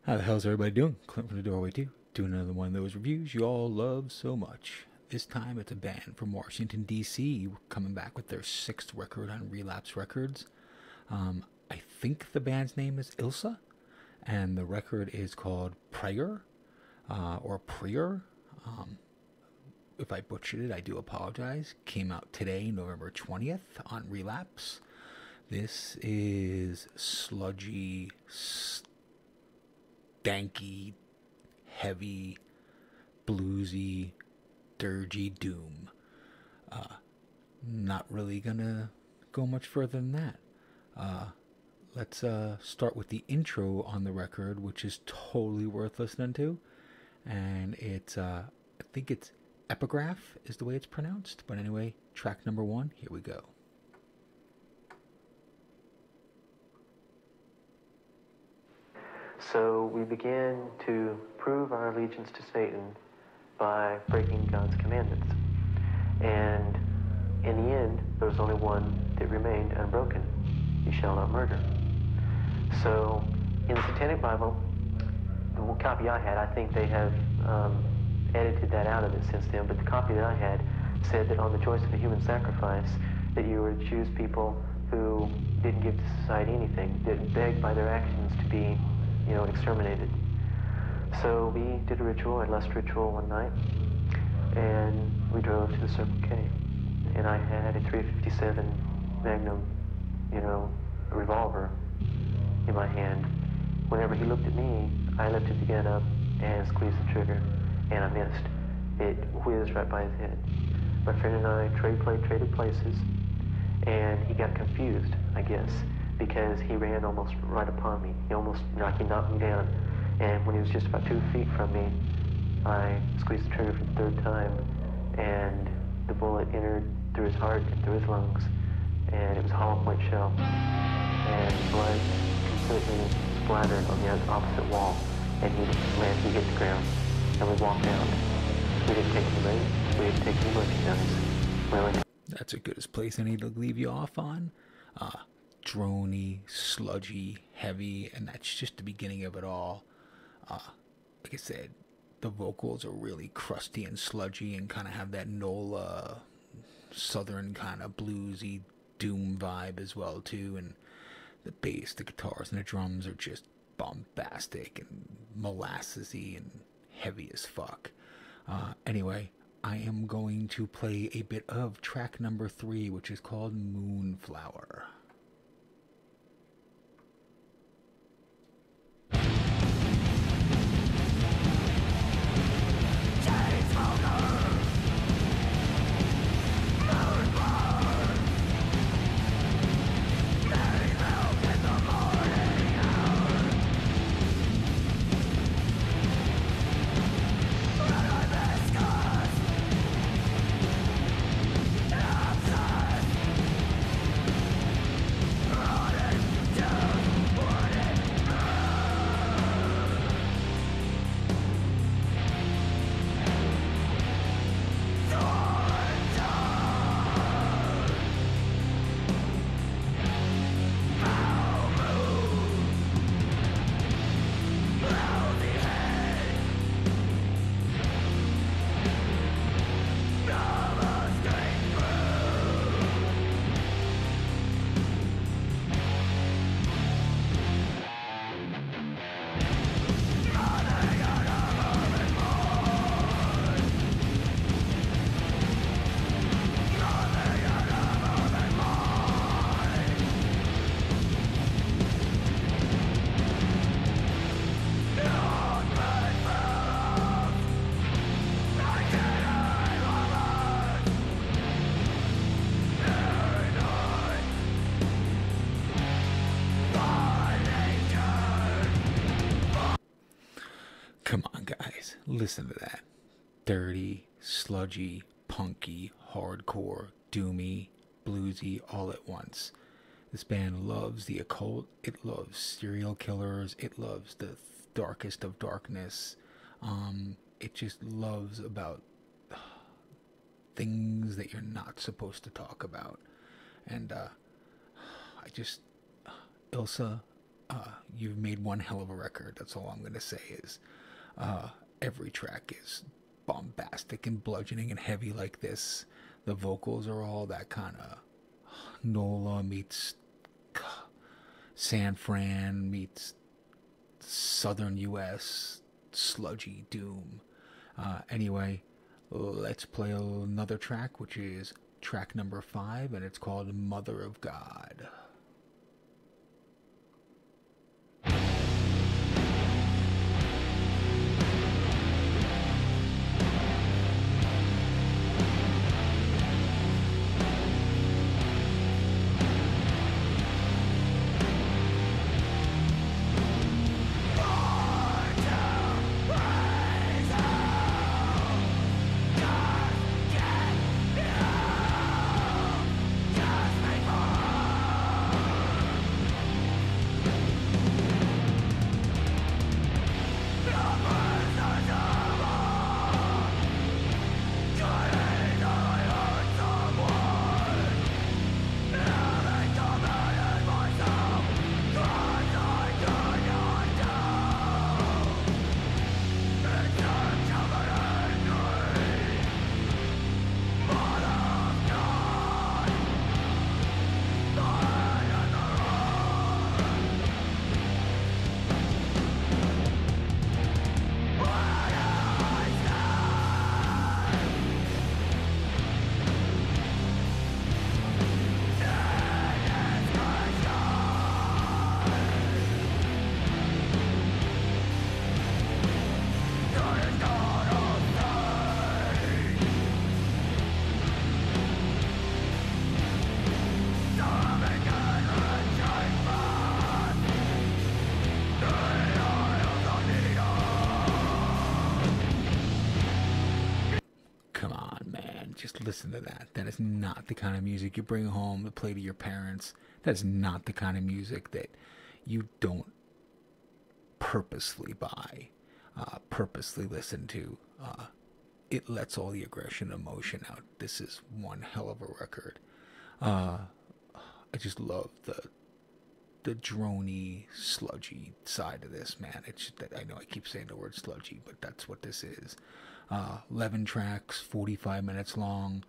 How the hell's everybody doing? Clint from the Doorway 2, doing another one of those reviews you all love so much. This time it's a band from Washington, D.C., coming back with their sixth record on Relapse Records. I think the band's name is ILSA, and the record is called Prayer, or Prayer. If I butchered it, I do apologize. Came out today, November 20th, on Relapse. This is sludgy, stanky, heavy, bluesy, dirgy doom. Not really gonna go much further than that. Let's start with the intro on the record, which is totally worth listening to. And it's, I think it's Epigraph is the way it's pronounced. But anyway, track number 1, here we go. So we began to prove our allegiance to Satan by breaking God's commandments. And in the end, there was only one that remained unbroken. You shall not murder. So in the Satanic Bible, the copy I had, I think they have edited that out of it since then, but the copy that I had said that on the choice of a human sacrifice, that you were to choose people who didn't give to society anything, didn't beg by their actions to be, exterminated. So we did a ritual, a lust ritual one night, and we drove to the Circle K. And I had a .357 Magnum, a revolver in my hand. Whenever he looked at me, I lifted the gun up and squeezed the trigger, and I missed. It whizzed right by his head. My friend and I traded places, and he got confused, I guess, because he ran almost right upon me. He knocked me down. And when he was just about 2 feet from me, I squeezed the trigger for the third time, and the bullet entered through his heart and through his lungs, and it was a hollow point shell. And blood completely splattered on the opposite wall, and he hit the ground. And we walked out. We didn't take any money. We didn't take any merchandise. Really. That's a good place I need to leave you off on. Drony, sludgy, heavy, and that's just the beginning of it all. Like I said, the vocals are really crusty and sludgy and kind of have that NOLA southern kind of bluesy doom vibe as well too, and the bass, the guitars, and the drums are just bombastic and molassesy and heavy as fuck. Anyway, I am going to play a bit of track number 3, which is called Moonflower. Come on, guys, listen to that. Dirty, sludgy, punky, hardcore, doomy, bluesy, all at once. This band loves the occult, it loves serial killers, it loves the darkest of darkness. It just loves about things that you're not supposed to talk about. And I just, ILSA, you've made one hell of a record. That's all I'm gonna say. Is every track is bombastic and bludgeoning and heavy like this. The vocals are all that kind of Nola meets San Fran meets Southern U.S. sludgy doom. Anyway, let's play another track, which is track number 5, and it's called Mother of God. Just listen to that. That is not the kind of music you bring home to play to your parents. That is not the kind of music that you don't purposely buy, purposely listen to. It lets all the aggression and emotion out. This is one hell of a record. I just love the droney, sludgy side of this, man. It's that I know I keep saying the word sludgy, but that's what this is. 11 tracks, 45 minutes long,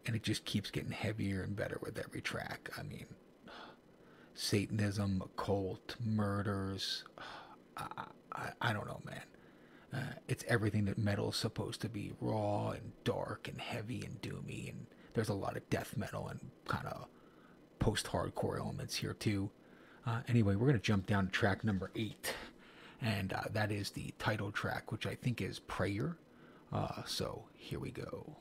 and it just keeps getting heavier and better with every track. I mean, Satanism, occult, murders. I don't know, man. It's everything that metal's supposed to be: raw and dark and heavy and doomy. And there's a lot of death metal and kind of post-hardcore elements here too. Anyway, we're gonna jump down to track number 8. And that is the title track, which I think is Prayer. So here we go.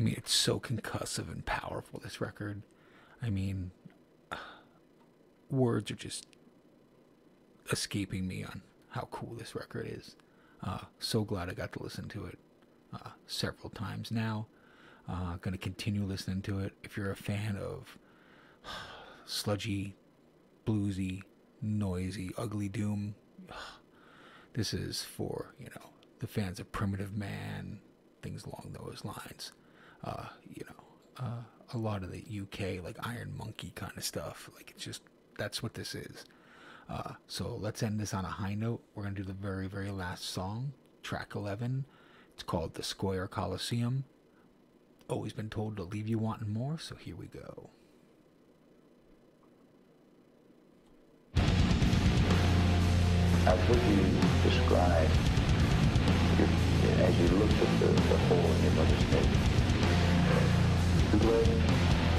I mean, it's so concussive and powerful, this record. I mean, words are just escaping me on how cool this record is. So glad I got to listen to it several times now. Going to continue listening to it. If you're a fan of sludgy bluesy, noisy, ugly doom. This is for, the fans of Primitive Man, things along those lines. A lot of the UK, like Iron Monkey kind of stuff. Like, it's just, that's what this is. So let's end this on a high note. We're going to do the very, very last song, track 11. It's called The Square Coliseum. Always been told to leave you wanting more, so here we go. I've heard you describe, as you looked at the hole in your mother's head. Blood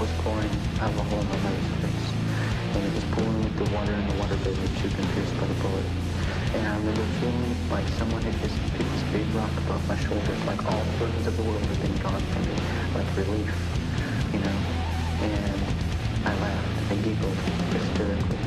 was pouring out of a hole in my mother's face, and it was pouring with the water, and the water barely too pierced by the bullet. And I remember feeling like someone had just picked this big rock above my shoulders, like all the burdens of the world had been gone from me, like relief, And I laughed and giggled hysterically.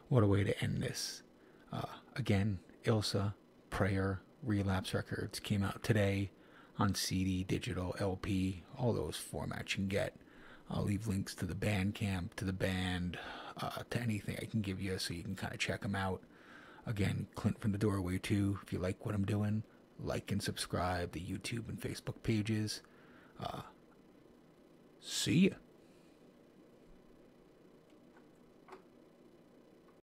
What a way to end this. Again, ILSA, Prayer, Relapse Records came out today on CD, digital, LP, all those formats you can get. I'll leave links to the Bandcamp, to the band, to anything I can give you so you can kind of check them out. Again, Clint from the Doorway too. If you like what I'm doing, like and subscribe the YouTube and Facebook pages. See ya.